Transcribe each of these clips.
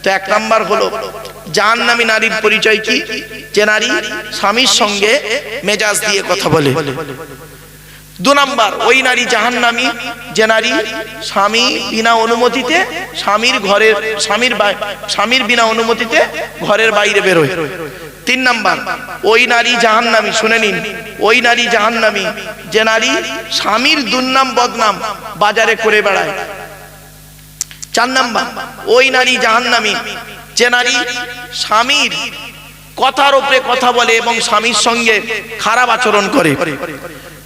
তো এক নাম্বার হলো জাহান্নামী নারীর পরিচয় কি? যে নারী স্বামীর সঙ্গে মেজাজ দিয়ে কথা বলে। 2 নাম্বার, ওই নারী জাহান্নামী যে নারী স্বামী বিনা অনুমতিতে স্বামীর বিনা অনুমতিতে ঘরের বাইরে বেরোয়। 3 নাম্বার, ওই নারী জাহান্নামী, শুনে নিন, ওই নারী জাহান্নামী যে নারী স্বামীর দুর্নাম বদনাম বাজারে করে বেড়ায়। 4 নাম্বার, ওই নারী জাহান্নামী যে নারী স্বামীর কথার উপরে কথা বলে এবং স্বামীর সঙ্গে খারাপ আচরণ করে।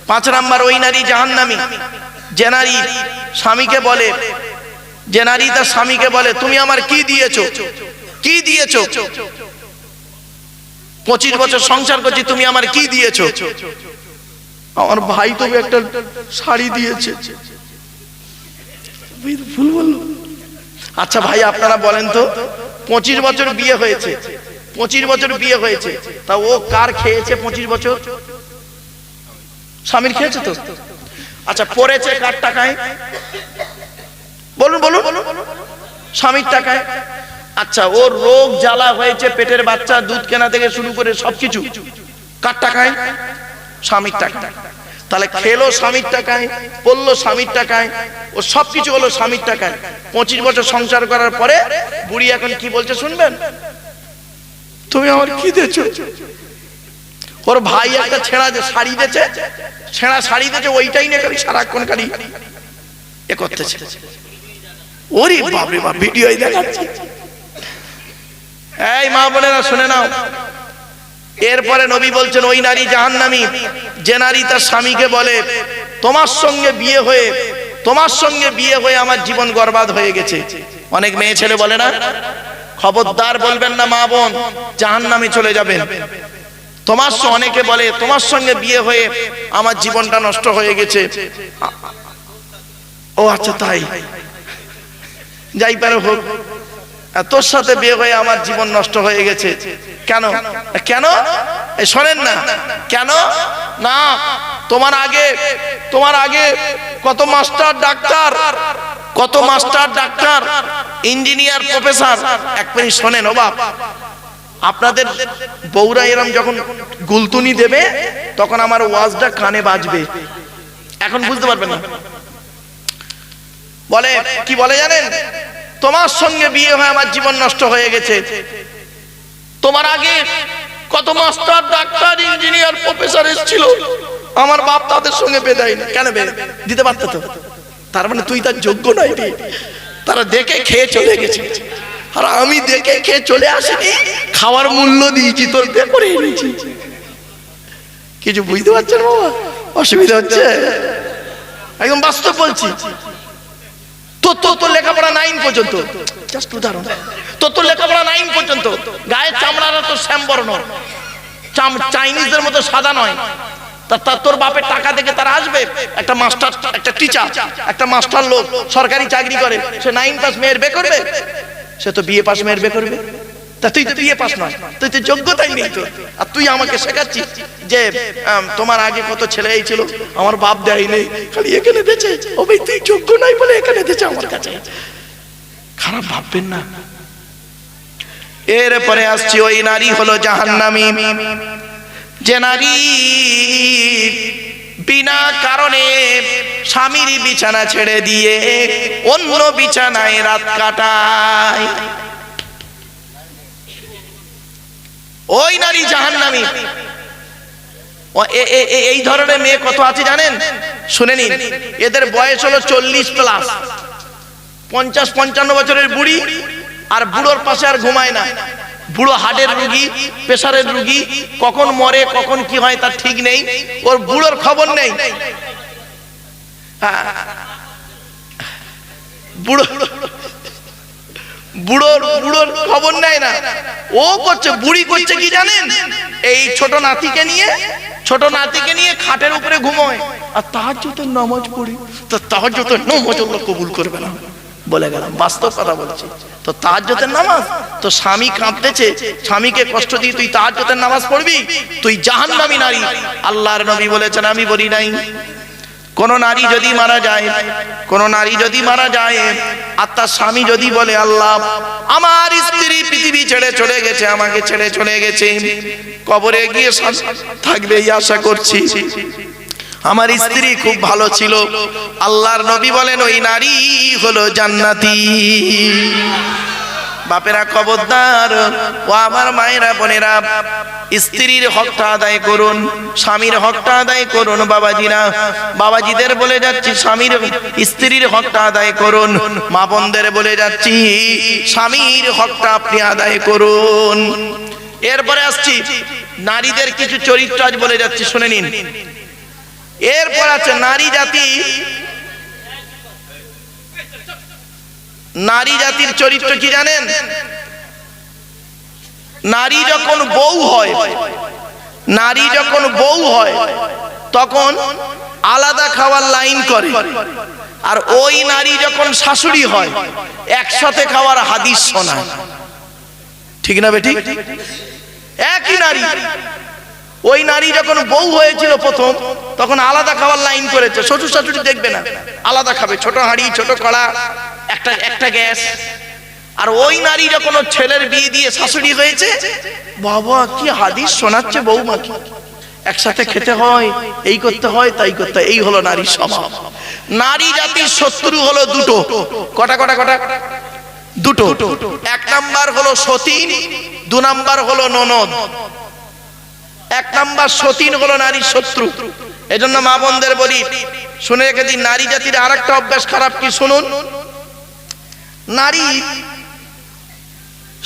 5 নাম্বার, ওই নারী জাহান্নামী যে নারী স্বামীকে বলে, যে নারী তার স্বামীকে বলে তুমি আমার কি দিয়েছো, কি দিয়েছো, 25 বছর সংসার করছি, তুমি আমার কি দিয়েছো? আমার ভাই তো একটা শাড়ি দিয়েছে। ভুল বললো। আচ্ছা ভাই আপনারা বলেন তো, 25 বছর বিয়ে হয়েছে, 25 বছর বিয়ে হয়েছে, তা ও কার খেয়েছে? 25 বছর স্বামীর খেয়েছে তো। আচ্ছা পড়েছে কার টাকায়? বলুন বলুন, স্বামীর টাকায়। আচ্ছা ওর রোগ জ্বালা হয়েছে, পেটের বাচ্চা, দুধ কেনা থেকে শুরু করে সবকিছু কার টাকায়? স্বামীর টাকায়। তাহলে খেলো স্বামীর টাকায়, পড়লো স্বামীর টাকায়, ও সবকিছু হলো স্বামীর টাকায়। 25 বছর সংসার করার পরে বুড়ি এখন কি বলছে শুনবেন? তুমি আমার কি দিয়েছো? ওর ভাই একটা ছেঁড়া শাড়ি দিয়েছে, ছেঁড়া শাড়ি দিয়েছে, ওইটাই নিয়ে খালি সারাক্ষণ খালি এ করতেছে। ওরে বাপরে বাপ, ভিডিও দেখাচ্ছে। এই মা বোনেরা শুনে নাও, এরপরে নবী বলছেন ওই নারী জাহান্নামী যে নারী তার স্বামীকে বলে তোমার সঙ্গে বিয়ে হয়ে আমার জীবন বরবাদ হয়ে গেছে। অনেক মেয়ে ছেলে বলে না, খবরদার বলবেন না মা বোন, জাহান্নামে চলে যাবেন। অনেকে বলে তোমার সঙ্গে বিয়ে হয়ে আমার জীবনটা নষ্ট হয়ে গেছে। ও আচ্ছা তাই, যাই পারে হোক, তোর সাথে বিয়ে হয়ে আমার জীবন নষ্ট হয়ে গেছে। কেন কেন শোনেন না, কেন না, তোমার আগে কত মাস্টার ডাক্তার ইঞ্জিনিয়ার প্রফেসর। এক মিনিট শোনেন, ও বাপ, আপনাদের বউরা এরম যখন গুলতুনি দেবে তখন আমার ওয়াজটা কানে বাজবে, এখন বুঝতে পারবেন না। বলে কি বলে জানেন? তোমার সঙ্গে বিয়ে হয়ে আমার জীবন নষ্ট হয়ে গেছে, তোমার আগে কত মাস্টার ডাক্তার ইঞ্জিনিয়ার প্রফেসর এসেছিল, আমার বাপ তাদের সঙ্গে বিয়ে দেয় না। কেন বিয়ে দিতে পারত তো? তার মানে তুই তার যোগ্য নয় রে। তারা দেখে খেয়ে চলে গেছে, আর আমি দেখে খেয়ে চলে আসিনি, খাওয়ার মূল্য দিয়েছি, তোর বিয়ে করে এনেছি। কিছু বুঝতে পারছেন বাবা? অসুবিধা হচ্ছে? একদম বাস্তব বলছি। তোর লেখাপড়া 9 পর্যন্ত, জাস্ট উদাহরণ, তোর লেখাপড়া 9 পর্যন্ত, গায়ের চামড়াটা তো শ্যামবর্ণ, চাইনিজদের মতো সাদা নয়। তোর বাপের টাকা থেকে তারা আসবে, একটা মাস্টার, একটা টিচার, একটা মাস্টার লোক সরকারি চাকরি করে, সে 9 পাস মেয়ের বে করবে? সে তো বিএ পাস মেয়ের বে করবে। তা তুই তো বিএ পাস নয়, তুই তো যোগ্যতাই নেই তোর, আর তুই আমাকে শেখাচ্ছিস যে তোমার আগে কত ছেলে এই ছিল, আমার বাপ দেয় নেই, খালি এখানে দিয়েছে। ও ভাই তুই যোগ্য নাই বলে এখানে দিয়েছে আমার কাছে, খারাপ ভাববেন না। এরপরে আসছি, ওই নারী হলো জাহান্নামী যে নারী বিনা কারণে স্বামীর বিছানা ছেড়ে দিয়ে অন্য বিছানায় রাত কাটায়, ওই নারী জাহান্নামী। এই ধরনের মেয়ে কত আছে জানেন? শুনে নিন, এদের বয়স হলো 40+, 50-55 বছরের বুড়ি, আর বুড়োর পাশে আর ঘুমায় না। বুড়ো হার্টের রুগী, প্রেসারের রুগী, কখন মরে কখন কি হয় তার ঠিক নেই, ওর বুড়োর খবর নেই। বুড়োর খবর নেয় না। ও করছে, বুড়ি করছে কি জানেন? এই ছোট নাতিকে নিয়ে খাটের উপরে ঘুমোয়, আর তাহাজ্জুদের নামাজ পড়ি। তো তাহাজ্জুদের নামাজ আল্লাহ কবুল করবে না, বলে গেলাম, বাস্তব কথা বলছি। তো তাহাজ্জুদের নামাজ, তো স্বামী কাঁদতেছে, স্বামীকে কষ্ট দিয়ে তুই তাহাজ্জুদের নামাজ পড়বি? তুই জাহান্নামী নারী। আল্লাহর নবী বলেছেন, আমি বলি নাই, কোন নারী যদি মারা যায় আর তার স্বামী যদি বলে আল্লাহ আমার স্ত্রী পৃথিবী ছেড়ে চলে গেছে, আমাকে ছেড়ে চলে গেছে, কবরে গিয়ে থাকবে এই আশা করছি। আমার স্ত্রী খুব ভালো ছিল। আল্লাহর নবী বলেন ওই নারী হলো জান্নাতি। বাপেরা খবরদার, ও আমার মায়েরা বোনেরা, স্ত্রীর হকটা আদায় করুন, স্বামীর হকটা আদায় করুন। বাবাজিরা, বাবাজিদের বলে যাচ্ছি স্বামীর স্ত্রীর হকটা আদায় করুন। মা বোনদের বলে যাচ্ছি স্বামীর হকটা আপনি আদায় করুন। এরপরে আসছি নারীদের কিছু চরিত্র আজ বলে যাচ্ছি, শুনে নিন। এরপর আছে নারী জাতি। নারী জাতির চরিত্র কি জানেন? নারী যখন বউ হয়, নারী যখন বউ হয় তখন আলাদা খাওয়ার লাইন করে, আর ওই নারী যখন শাশুড়ি হয় একসাথে খাওয়ার হাদিস শোনায়। ঠিক না বেঠিক? একই নারী, ওই নারী যখন বউ হয়েছিল প্রথম তখন আলাদা খাওয়ার লাইন করেছে। শ্বশুর শাশুড়ি দেখবে না, আলাদা খাবে, ছোট হাঁড়ি, ছোট কড়া, একটা গ্যাস। আর ওই নারী যখন ওর ছেলের বিয়ে দিয়ে শাশুড়ি হয়েছে, বাবা কি হাদিস শোনাচ্ছে বৌমাকে, একসাথে খেতে হয়, এই করতে হয়, তাই করতে হয়। এই হলো নারীর স্বভাব। নারী জাতির শত্রু হলো দুটো। কটা কটা কটা? দুটো। এক নাম্বার হলো সতীন, দু নাম্বার হলো ননদ। এক নাম্বার সতীন হলো নারীর শত্রু। এজন্য মা বোনদের বলি, শুনে রেখে দিন, নারী জাতির আর একটা অভ্যাস খারাপ কি শুনুন। নারী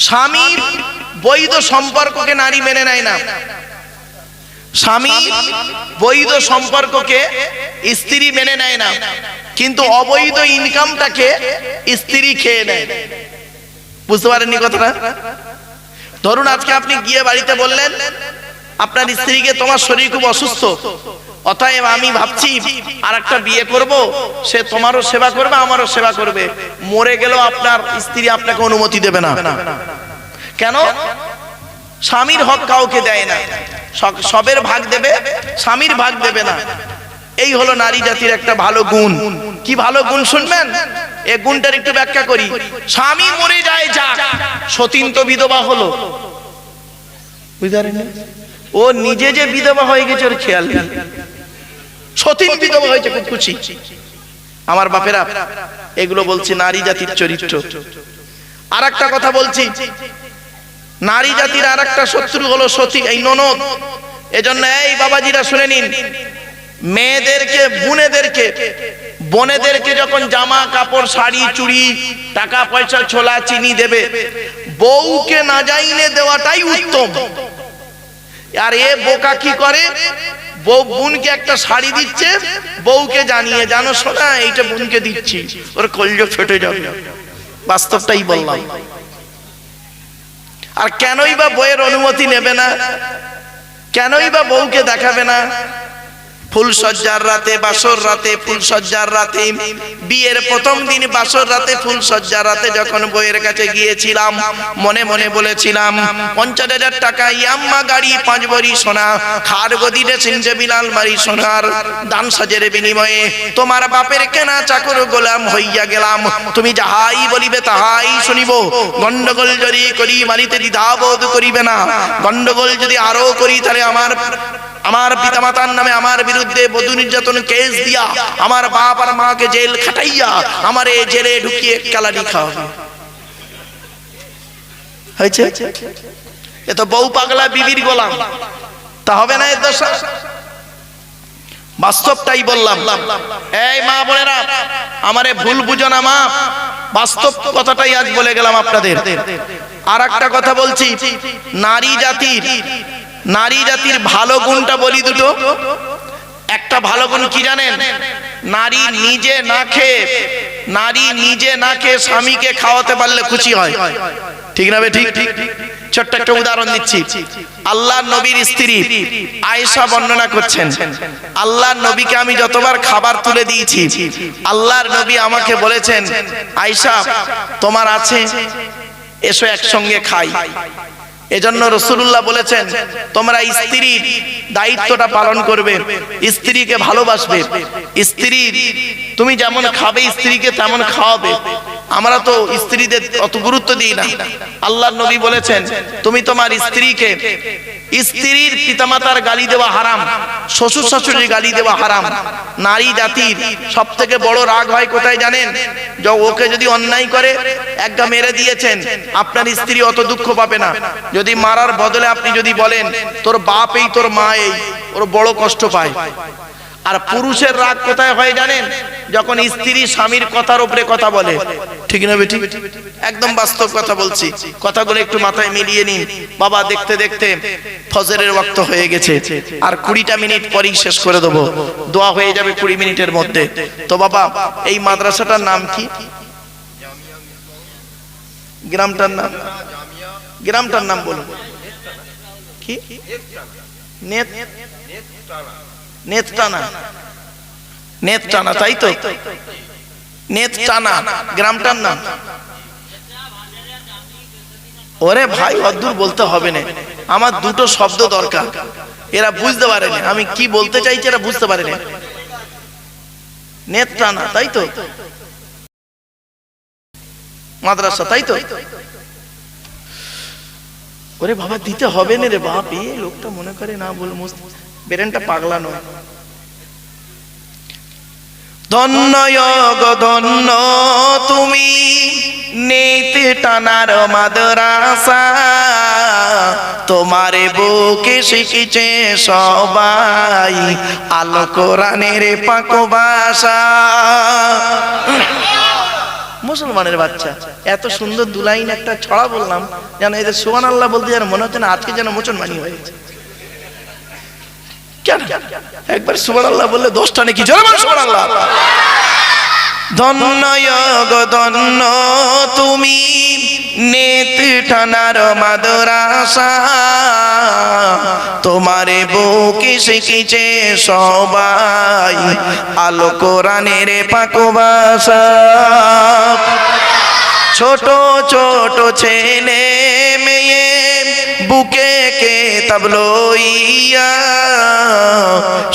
স্বামীর বৈধ সম্পর্ককে নারী মেনে নেয় না। স্বামী বৈধ সম্পর্ককে স্ত্রী মেনে নেয় না, কিন্তু অবৈধ ইনকামটাকে স্ত্রী খেয়ে নেয়। বুঝতে পারেননি কথাটা? ধরুন আজকে আপনি গিয়ে বাড়িতে বললেন আপনার স্ত্রীকে, তোমার শরীর খুব অসুস্থ, অতএব আমি ভাবছি আর একটা বিয়ে করব, সে তোমারও সেবা করবে আমারও সেবা করবে। মরে গেলেও আপনার স্ত্রী আপনাকে অনুমতি দেবে না। কেন? স্বামীর হক কাউকে দেয় না, সবের ভাগ দেবে, স্বামীর ভাগ দেবে না। এই হলো নারী জাতির একটা ভালো গুণ। কি ভালো গুণ শুনবেন? এই গুণটার একটু ব্যাখ্যা করি। স্বামী মরে যায় যাক, সতীন তো বিধবা হলো, বুঝতে পারেন? ও নিজে যে বিধবা হয়ে গেছে ওর খেয়াল নেই, সতীন বিধবা হয়েছে, খুব খুশি। আমার বাপেরা, এগুলো বলছি নারী জাতির চরিত্র। আর একটা কথা বলছি, নারী জাতির আর একটা শত্রু হলো সতী, এই ননদ। এজন্য এই বাবাজিরা শুনে নিন, মেয়েদেরকে, বোনেদেরকে যখন জামা কাপড়, শাড়ি, চুড়ি, টাকা পয়সা, ছোলা, চিনি দেবে, বউকে না জাইনে দেওয়াটাই উত্তম। আর এ বোকা কি করে, বউ বোনকে একটা শাড়ি দিচ্ছে, বউকে জানিয়ে, জানো শোনা এইটা বোনকে দিচ্ছি, ওর কলজা ফেটে যাবে। বাস্তবটাই বললাম। আর কেনই বা বউয়ের অনুমতি নেবে না, কেনই বা বউকে দেখাবে না? ফুলসজ্জার রাতে, বাসর রাতে, ফুলসজ্জার রাতে, বিয়ের প্রথম দিন বাসর রাতে, ফুলসজ্জার রাতে যখন বউয়ের কাছে গিয়েছিলাম, মনে মনে বলেছিলাম 50,000 টাকা ইয়াম্মা গাড়ি, 5 ভরি সোনা, খাট গদি, ড্রেসিং টেবিল, আলমারি সোনার দান সাজের বিনিময়ে তোমার বাপের কেনা চাকর গোলাম হইয়া গেলাম। তুমি যাহাই বলিবে তাহাই শুনিব। গন্ডগোল যদি করি মারিতে দ্বিধাবোধ করিবে না। গন্ডগোল যদি আরো করি তাহলে আমার পিতামাতার নামে আমার বিরুদ্ধে বধূ নির্যাতন কেস দিয়া, আমার বাপ আর মাকে জেল খাটাইয়া আমারে জেলে ঢুকিয়ে কালানি খাওয়াবে। হয়েছে? এ তো বউ পাগলা বিবির গোলাম, তা হবে না এর দশা? বাস্তবটাই বললাম। এই মা বোনেরা, আমারে ভুল বুঝো না মা, বাস্তব কথাটাই আজ বলে গেলাম আপনাদের। আর একটা কথা বলছি, নারী জাতির ভালো গুণটা বলি দুটো। একটা ভালো গুণ কি জানেন? নারী নিজে না খেয়ে স্বামীকে খাওয়াতে পারলে খুশি হয়। ঠিক না বে? ঠিক। ছোট্ট একটা উদাহরণ দিচ্ছি। আল্লাহর নবীর স্ত্রী আয়েশা বর্ণনা করছেন, আল্লাহর নবীকে আমি যতবার খাবার তুলে দিয়েছি, আল্লাহর নবী আমাকে বলেছেন, আয়েশা তোমার আছে, এসো একসঙ্গে খাই। এজন্য রাসূলুল্লাহ বলেছেন, তোমরা স্ত্রীর দায়িত্বটা পালন করবে, স্ত্রীকে ভালোবাসবে, স্ত্রী তুমি যেমন খাবে স্ত্রীকে তেমন খাওয়াবে। আমরা তো স্ত্রীদের অত গুরুত্ব দিই না। আল্লাহর নবী বলেছেন, তুমি তোমার স্ত্রীকে, স্ত্রীর পিতামাতার গালি দেওয়া হারাম, শ্বশুর শাশুড়ির গালি দেওয়া হারাম। নারী জাতির সব থেকে বড় রাগ হয় কোথায় জানেন? যে ওকে যদি অন্যায় করে একটা মেরে দিয়েছেন, আপনার স্ত্রী অত দুঃখ পাবে না। যদি মারার বদলে আপনি যদি বলেন তোর বাপ এই তোর মা এই, ওর বড় কষ্ট পায়। আর পুরুষের রাগ কোথায় হয় জানেন? যখন স্ত্রী স্বামীর কথার উপরে কথা বলে। ঠিক না বেটি? একদম বাস্তব কথা বলছি, কথাগুলো একটু মাথায় মিলিয়ে নিন। বাবা দেখতে দেখতে ফজরের ওয়াক্ত হয়ে গেছে, আর 20টা মিনিট পরেই শেষ করে দেবো, দোয়া হয়ে যাবে 20 মিনিটের মধ্যে। তো বাবা এই মাদ্রাসাটার নাম কি? গ্রামটার নাম বলুন। কি? নেতটানা। নেতটানা, তাই তো? নেতটানা গ্রামটার নাম। ওরে ভাই অদ্দূর বলতে হবে না, আমার দুটো শব্দ দরকার, এরা বুঝতে পারেনি আমি কি বলতে চাইছি, এরা বুঝতে পারেনি। নেতটানা, তাই তো মাদ্রাসা, তাই তো? ওরে বাবা দিতে হবে না রে বাপ, এই লোকটা মনে করে না বল, বেরেনটা পাগলা নয়। ধন্য গো ধন্য তুমি নেতটানার মাদ্রাসা, তোমারে বুকে শিখেছে সবাই আলো কোরআনের পাক ভাষা। মুসলমানের বাচ্চা এত সুন্দর দুলাইন একটা ছড়া বললাম, যেন এদের সুবহানাল্লাহ বলতে যেন মনে হচ্ছে না আজকে যেন মুসলমানি হয়েছে। কেন একবার সুবহানাল্লাহ বললে 10টা নাকি? জোরে বল সুবহানাল্লাহ। ধন্য গো ধন্য তুমি নেতটানার মাদ্রাসা, তোমারে বুকে শিখেছে সবাই আলো কোরআনের পাক ভাষা। ছোট ছোট ছেলে মেয়ে বুকে কিতাব লইয়া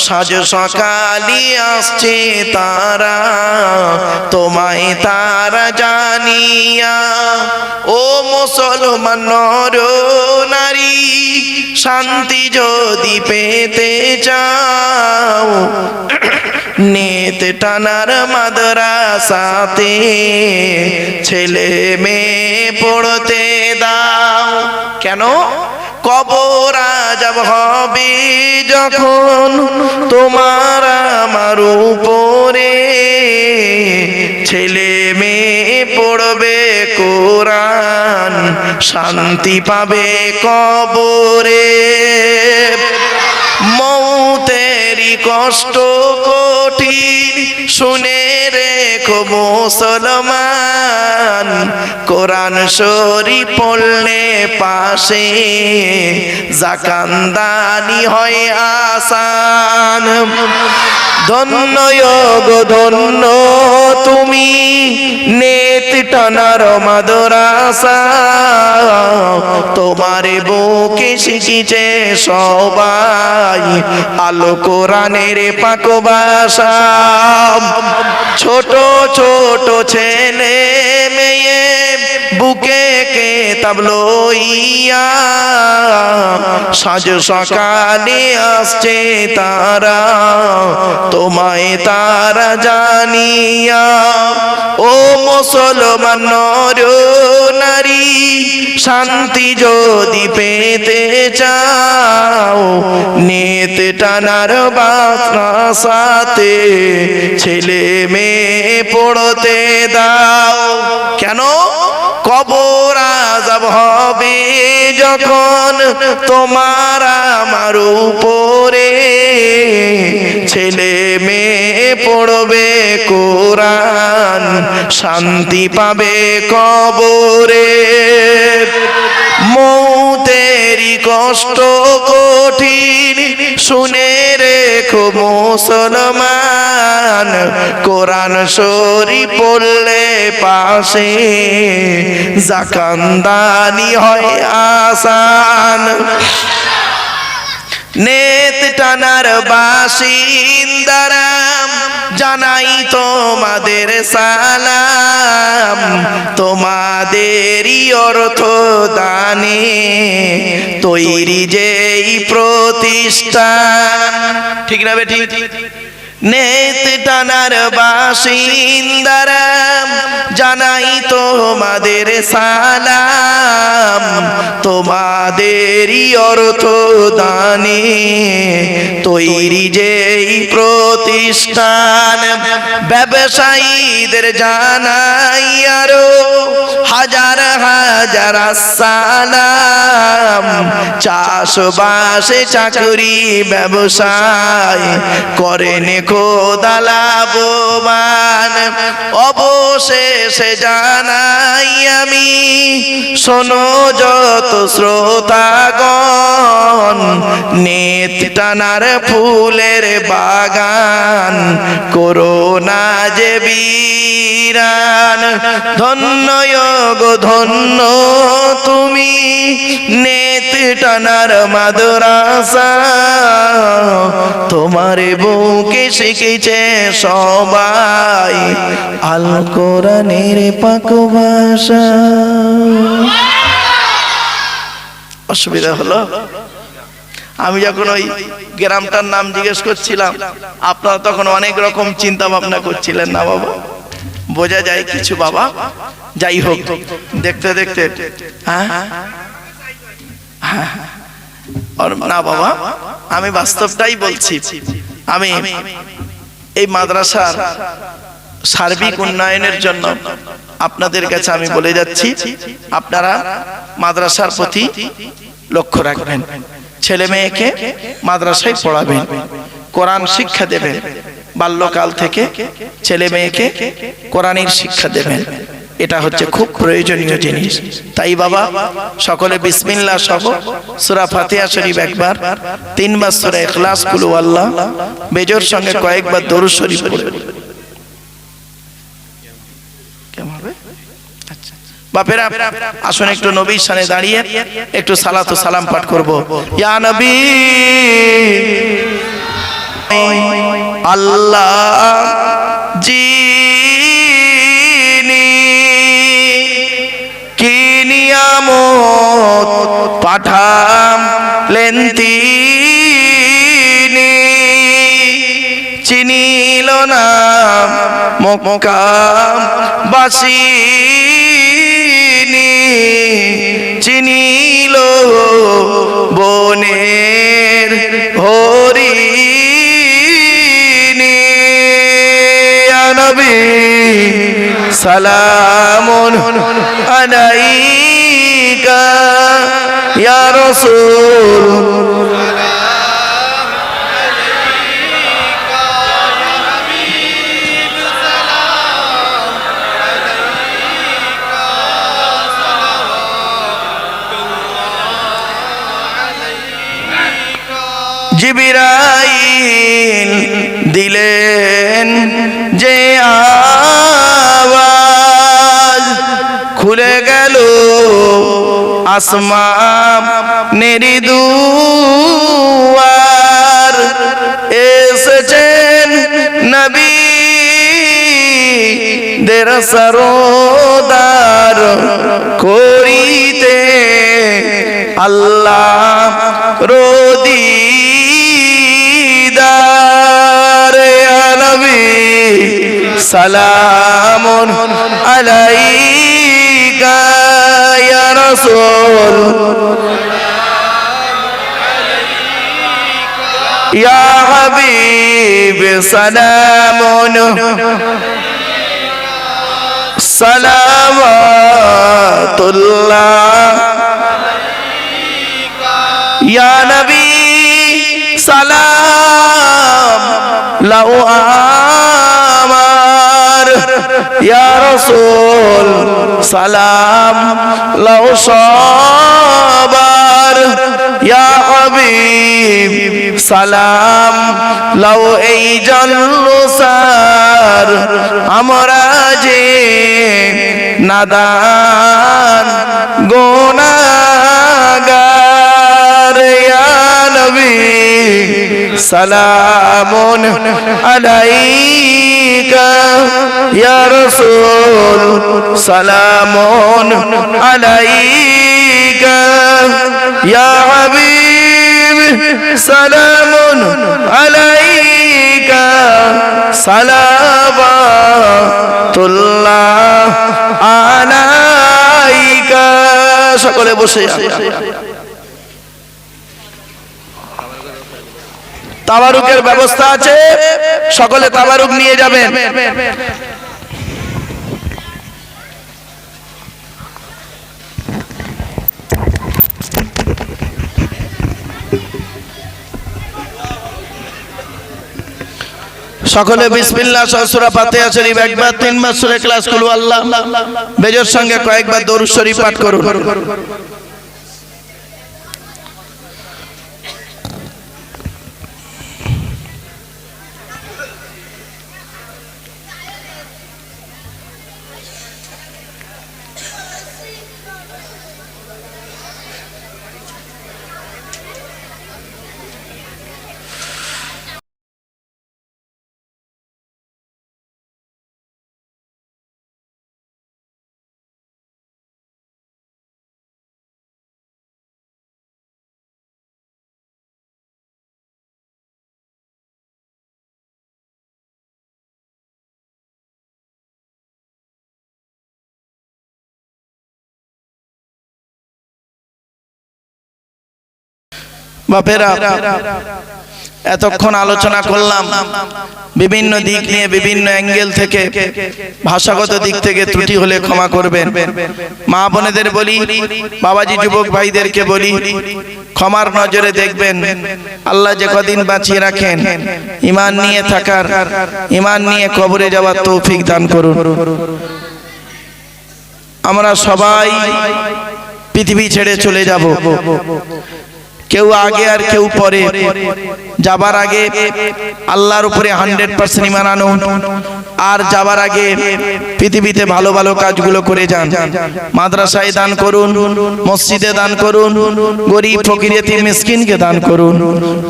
সাজ সকালি আসছে তারা, তোমায় তারা জানিয়া। ও মুসলমান নর নারী, শান্তি যদি পেতে চাও নেতটানার মাদ্রাসাতে ছেলে মেয়ে পড়তে দাও। কেন? কবর আযাব হবে যখন তোমার আমার উপরে, ছেলে মেয়ে পড়বে কোরআন শান্তি পাবে কবরে। মৌতেরই কষ্ট কঠিন শুনে রেখো মুসলমান, কোরআন শরীফ পড়লে পাশে জাকান্দানি হয় আসান। ধন্য গো ধন্য তুমি নেতটানার মাদ্রাসা, তোমারে বুকে শিখেছে সবাই আলো কোরআনের পাক ভাষা। ছোট ছোট ছেলে মেয়ে বুকে কিতাব লইয়া সাজ সকালে আসছে তারা, তোমায় তারা জানিয়া। ও মুসলমান নর নারী, শান্তি যদি পেতে চাও নেতটানার মাদ্রাসাতে ছেলে মেয়ে পড়তে দাও। কেন? কবর আযাব হবে যখন তোমার আমার উপরে, ছেলে মেয়ে পড়বে কোরআন শান্তি পাবে কবরে। মৌতেরই কষ্ট কঠিন শুনে রেখো মুসলমান, কোরআন শরীফ পড়লে পাশে জাকান্দানি হয় আসান। নেতটানার বাসিন্দারা জানাই তোমাদের সালাম, তোমাদেরই অর্থ দানে তৈরি যেই প্রতিষ্ঠান। ঠিক না বেটি? নেত টানার বাসিন্দারা জানাই তোমাদের সালাম, তোমাদেরই অর্থ দানে তৈরি যেই প্রতিষ্ঠান। ব্যবসায়ীদের জানাই আরো হাজার হাজার সালাম, চাষবাসে চাকরি ব্যবসায় করেন খোদা লাভবান। অবশেষে জানাই আমি, শোনো যত শ্রোতাগণ, নেত টানার ফুলের বাগান করোনা যে বীরান। ধন্য গো ধন্য তুমি নেত টানার মাদ্রাসা, তোমার বুকে শিখেছে সবাই আল কোরআনের পাক ভাষা। অসুবিধা হলো? আমি যখন ওই গ্রামটার নাম জিজ্ঞেস করছিলাম, আপনারা তখন অনেক রকম চিন্তা ভাবনা করছিলেন না বাবা? বোঝা যায় কিছু বাবা। যাই হোক, দেখতে দেখতে হ্যাঁ না বাবা, আমি বাস্তবটাই বলছি। আমি এই মাদ্রাসার সার্বিক উন্নয়নের জন্য আপনাদের কাছে আমি বলে যাচ্ছি, আপনারা মাদ্রাসার প্রতি লক্ষ্য রাখবেন। ছেলে মেয়েকে মাদ্রাসায় পড়াবেন, কোরআন শিক্ষা দেবেন। বাল্যকাল থেকে ছেলে মেয়েকে কোরআনের শিক্ষা দেবেন, এটা হচ্ছে খুব প্রয়োজনীয় জিনিস। তাই বাবা সকলে বিসমিল্লাহ সহ সূরা ফাতিহা শরীফ একবার, 3 বার সূরা ইখলাস, কুল হুয়াল্লাহ, বেজোর সঙ্গে কয়েকবার দরুদ শরীফ পড়ে। কেমন হবে? বাপেরা আসুন একটু নবীর শানে দাঁড়িয়ে একটু সালাত ও সালাম পাঠ করব। ইয়া নবী আল্লাহ যিনি কি নিয়ামত পাঠালেন তিনি, চিনিল না মক্কাবাসী, চিনিল বনের হরিণী। ইয়া নবী সালামুন আলাইকা ইয়া রাসূল, জিবরাইল দিলেন যে আওয়াজ, খুলে গেল আসমানের দুয়ার। এসেছেন নবী দের সরদার করিতে আল্লাহ রদিদার। ইয়া নবী সালামুন আলাইকা ইয়া রাসূল, ইয়া হাবিব সালামুন সালাওয়াতুল্লাহ, ইয়া নবী সালাম লাউ আমার, ইয়া রাসূল সালাম লাউ সবার, ইয়া হাবিব সালাম লাউ এই জলসার। আমরা যে নাদান গুনাহগার, ইয়া নবী সালামুন আলাইকা আলাইকা ইয়া রাসূল সালামুন আলাইকা ইয়া হাবিব সালামুন আলাইকা সালাওয়াতুল্লাহ আলাইকা। সকলে বসে তাবারুকের ব্যবস্থা আছে, সকলে তাবারুক নিয়ে যাবেন। সকলে বিসমিল্লাহ সূরা ফাতিহা শরীফ একবার, তিনবার সূরা ইখলাস কুল আল্লাহ বেজর সঙ্গে কয়েকবার দরুদ শরীফ পাঠ করুন। বাপেরা, এতক্ষণ আলোচনা করলাম বিভিন্ন দিক নিয়ে, বিভিন্ন অ্যাঙ্গেল থেকে, ভাষাগত দিক থেকে ত্রুটি হলে ক্ষমা করবেন। মা বোনেদের বলি, বাবাজি যুবক ভাইদেরকে বলি, ক্ষমার নজরে দেখবেন। আল্লাহ যে কদিন বাঁচিয়ে রাখেন, ঈমান নিয়ে থাকার, ঈমান নিয়ে কবরে যাওয়ার তৌফিক দান করুন। আমরা সবাই পৃথিবী ছেড়ে চলে যাব, কেউ আগে আর কেউ পরে। যাবার আগে আল্লাহর উপরে 100% ঈমান আনুন, আর যাবার আগে পৃথিবীতে ভালো ভালো কাজগুলো করে যান। মাদ্রাসায় দান করুন, মসজিদে দান করুন, গরিব ফকির এতিম মিসকিনকে দান করুন।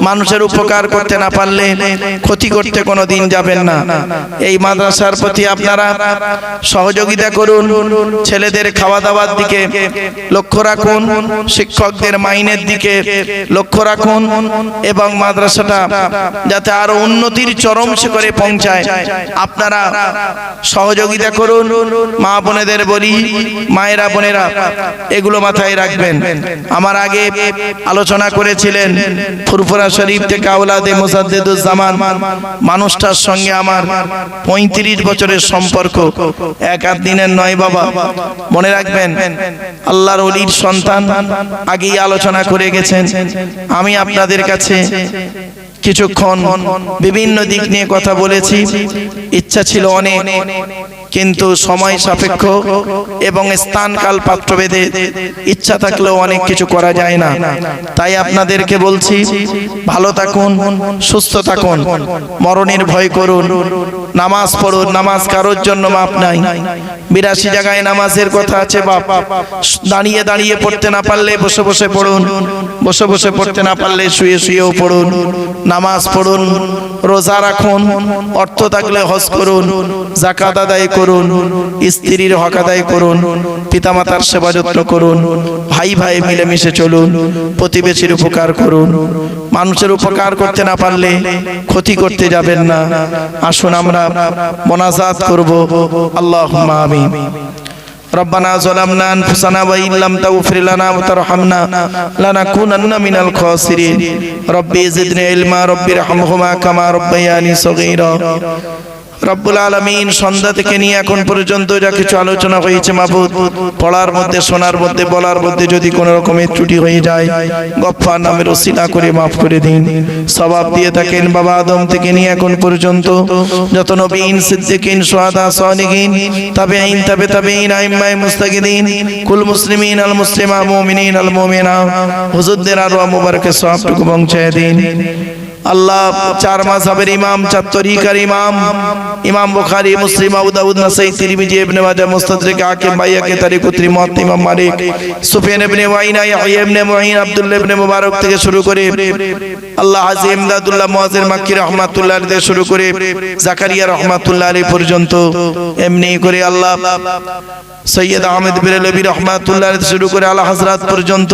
মানুষের উপকার করতে না পারলে ক্ষতি করতে কোনো দিন যাবেন না। এই মাদ্রাসার প্রতি আপনারা সহযোগিতা করুন, ছেলেদের খাওয়া দাওয়ার দিকে লক্ষ্য রাখুন, শিক্ষকদের মাইনের দিকে লক্ষ্য রাখুন, এবং মাদ্রাসাটা যাতে আরো উন্নতির চরম শিখরে পৌঁছায় আপনারা সহযোগিতা করুন। মা বোনেদের বলি, মায়েরা বোনেরা এগুলো মাথায় রাখবেন। আমার আগে আলোচনা করেছিলেন ফুরফুরা শরীফ থেকে আওলাদে মুজাদ্দিদুজ্জামান মানুষটার সঙ্গে আমার 35 বছরের সম্পর্ক, এক আধ দিনের নয় বাবা। মনে রাখবেন, আল্লাহর ওলির সন্তান, আগেই আলোচনা করে গেছেন। আমি আপনাদের কাছে কিছুক্ষণ বিভিন্ন দিক নিয়ে কথা বলেছি, ইচ্ছা ছিল অনেক, কিন্তু সময় সাপেক্ষ এবং স্থান কাল পাত্র ভেদে ইচ্ছা থাকলেও অনেক কিছু করা যায় না। তাই আপনাদেরকে বলছি, ভালো থাকুন, সুস্থ থাকুন, মরণের ভয় করুন, নামাজ পড়ুন। নামাজ কারোর জন্য মাপ নাই। 82 জায়গায় নামাজের কথা আছে বাপ। দাঁড়িয়ে দাঁড়িয়ে পড়তে না পারলে বসে বসে পড়ুন, বসে বসে পড়তে না পারলে শুয়ে শুয়েও পড়ুন। নামাজ পড়ুন, রোজা রাখুন, অর্থ থাকলে হজ করুন, যাকাত আদায় করুন, স্ত্রীর হক আদায় করুন, পিতামাতার সেবা যত্ন করুন, ভাই ভাই মিলেমিশে চলুন, প্রতিবেশীর উপকার করুন। মানুষের উপকার করতে না পারলে ক্ষতি করতে যাবেন না। আসুন আমরা মোনাজাত করব। আল্লাহুম্মা আমিন। ربنا ظلمنا أنفسنا وإن لم تغفر لنا وترحمنا لنكونن من الخاسرين ربي زدني علما ربي ارحمهما كما ربياني صغيرا। রব্বুল আলামিন, সন্ধ্যা থেকে নিয়ে এখন পর্যন্ত যা কিছু আলোচনা হয়েছে মাবুদ, পড়ার মধ্যে, শোনার মধ্যে, বলার মধ্যে যদি কোনো রকমের ত্রুটি হয়ে যায়, গফফার নামের ওসিলা করে মাফ করে দিন। সওয়াব দিয়ে থাকেন বাবা আদম থেকে নিয়ে এখন পর্যন্ত যত নবীন, সিদ্দিকিন, শুহাদা, সালিহিন, তাবেঈন, তাবে তাবেঈন, আইম্মায়ে মুস্তাকিদিন, কুল মুসলিমিন আল মুসলিমা, মুমিনিন আল মুমিনা, হুজুরদের আরওয়াহ মুবারকে সওয়াবটুকু পৌঁছায় দিন। আল্লাহ চার মাযহাবের ইমাম, চার তরিকার ইমাম, ইমাম বুখারী, মুসলিম, আবু দাউদ, নাসাই, তিরমিজি, ইবনে মাজাহ, মুস্তাদরিক, হাকিম, বাইহাকি, তারিকুত্রি, মুওয়াত্তা, ইমাম মালিক, সুফিয়ান ইবনে ওয়াইনা, ইয়াহইয়া ইবনে মুঈন, আব্দুল্লাহ ইবনে মুবারক থেকে শুরু করে আল্লাহ হাজী ইমদাদুল্লাহ মুআযির মাক্কি রাহমাতুল্লাহ আলাইহি থেকে শুরু করে জাকারিয়া রাহমাতুল্লাহ আলাইহি পর্যন্ত, এমনি করে আল্লাহ সৈয়দ আহমেদ বেরেলভী রাহমাতুল্লাহ আলাইহি শুরু করে আলা হযরত পর্যন্ত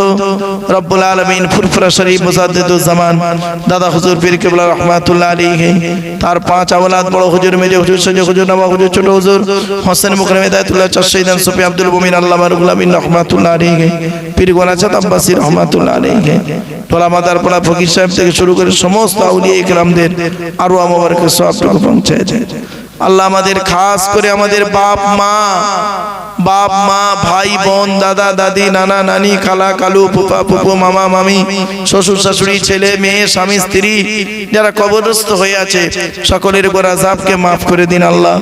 রব্বুল আলামিন ফুরফুরা শরীফ মুজাদ্দিদুজ জামান দাদা হুজুর পীর কিবলা রাহমাতুল্লাহ আলাইহি, তার পাঁচ আওলাদ বড় হুজুর, মেজো হুজুর, সজো হুজুর, নওয়াব হুজুর, ছোট হুজুর, হোসেন মুকররম হিদায়াতুল্লাহ চাষীদান সুফি আব্দুল মুমিন আল্লামা রুহুল আমিন রাহমাতুল্লাহ আলাইহি, পীর গোনাচাঁদ আব্বাসী রাহমাতুল্লাহ আলাইহি, টোলা মাদারপাড়া ফকির সাহেব থেকে শুরু করে সমস্ত আউলিয়া ইকরামদের আরওয়াহ মুবারকের সওয়াবটুকু পৌঁছায় যায়। আল্লাহ আমাদের খাস করে আমাদের বাপ মা, ভাই বোন, দাদা দাদি, নানা নানি, খালা কালু, ফুফা ফুফু, মামা মামি, শ্বশুর শাশুড়ি, ছেলে মেয়ে, স্বামী স্ত্রী যারা কবরস্থ হয়ে আছে সকলের গোরা জাবকে মাফ করে দিন আল্লাহ।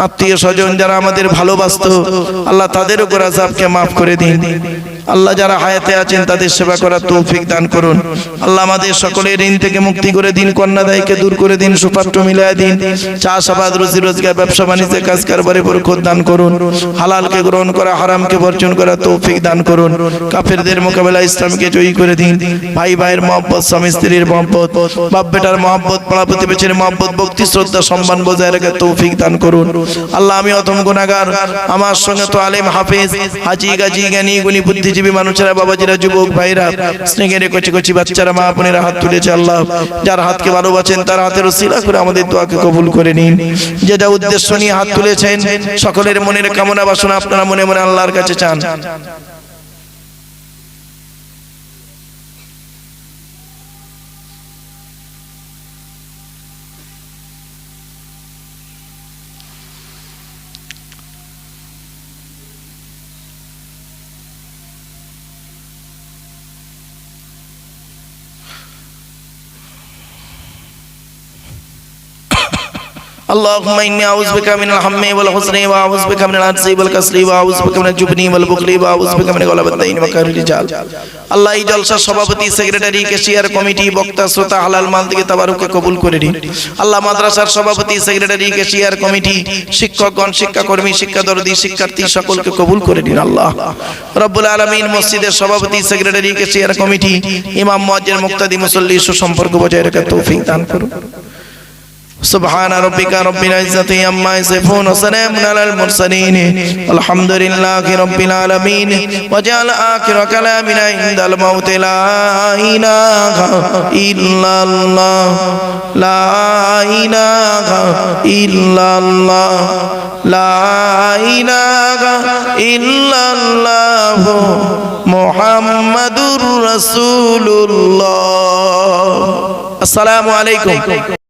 আত্মীয় স্বজন যারা আমাদের ভালোবাসতো আল্লাহ তাদেরও গোরা জাবকে মাফ করে দিন আল্লাহ। যারা হায়াতে আছেন তাদের সেবা করার তৌফিক দান করুন আল্লাহ। আমাদের সকলের ঋণ থেকে মুক্তি করে দিন, কন্যাদায়কে দূর করে দিন, সুপাত্র মিলায় দিন, চাষাবাদ, রুজি রোজগার, ব্যবসা বাণিজ্যে কাজ কারবারে বরকত দান করুন। হালালকে গ্রহণ করা, হারামকে বর্জন করা তৌফিক দান করুন। কাফেরদের মোকাবেলা ইসলামকে জয়ী করে দিন। ভাই ভাইয়ের মহব্বত, স্বামী স্ত্রীর মহব্বত, বাপ বেটার মহব্বত, পাড়া প্রতিবেশীর মহব্বত, ভক্তি শ্রদ্ধা সম্মান বজায় রেখে তৌফিক দান করুন আল্লাহ। আমি অথম গুনাহগার, আমার সঙ্গে তো আলেম হাফেজ, হাজি গাজী, জ্ঞানী গুণী বুদ্ধিজীবী মানুষেরা, বাবাজিরা, যুবক ভাইরা, স্নেহের কচি কচি বাচ্চারা, মা বোনেরা হাত তুলেছে আল্লাহ। যার হাতকে ভালোবাসেন তার হাতের উসিলা করে আমাদের দোয়াকে কবুল করে নিন। যেটা উদ্দেশ্য নিয়ে হাত তুলেছেন সকলের মনের কামনা বাসনা আপনারা মনে মনে আল্লাহর কাছে চান। اللهم إني أعوذ بك من الهم والحزن وأعوذ بك من العجز والكسل وأعوذ بك من الجبن والبخل وأعوذ بك من غلبة الدين وقهر الرجال আল্লাহ। এই জলসার সভাপতি, সেক্রেটারি, ক্যাশিয়ার কমিটি, বক্তা, শ্রোতা হালাল মাল থেকে তাবারুককে কবুল করে নিন আল্লাহ। মাদ্রাসার সভাপতি, সেক্রেটারি, ক্যাশিয়ার কমিটি, শিক্ষকগণ, শিক্ষাকর্মী, শিক্ষাদরদী, শিক্ষার্থী সকলকে কবুল করে নিন আল্লাহ রব্বুল আলামিন। মসজিদের সভাপতি, সেক্রেটারি, ক্যাশিয়ার কমিটি, ইমাম, মুয়াজ্জিন, মুক্তাদি, মুসল্লি সুসম্পর্ক বজায় রাখার তৌফিক দান করুন। سبحان ربك رب العزة عما يصفون وسلام على المرسلين الحمد لله رب العالمين وجعل آخر كلامنا عند الموت لا إله إلا الله لا إله إلا الله لا إله إلا الله محمد رسول الله। السلام عليكم।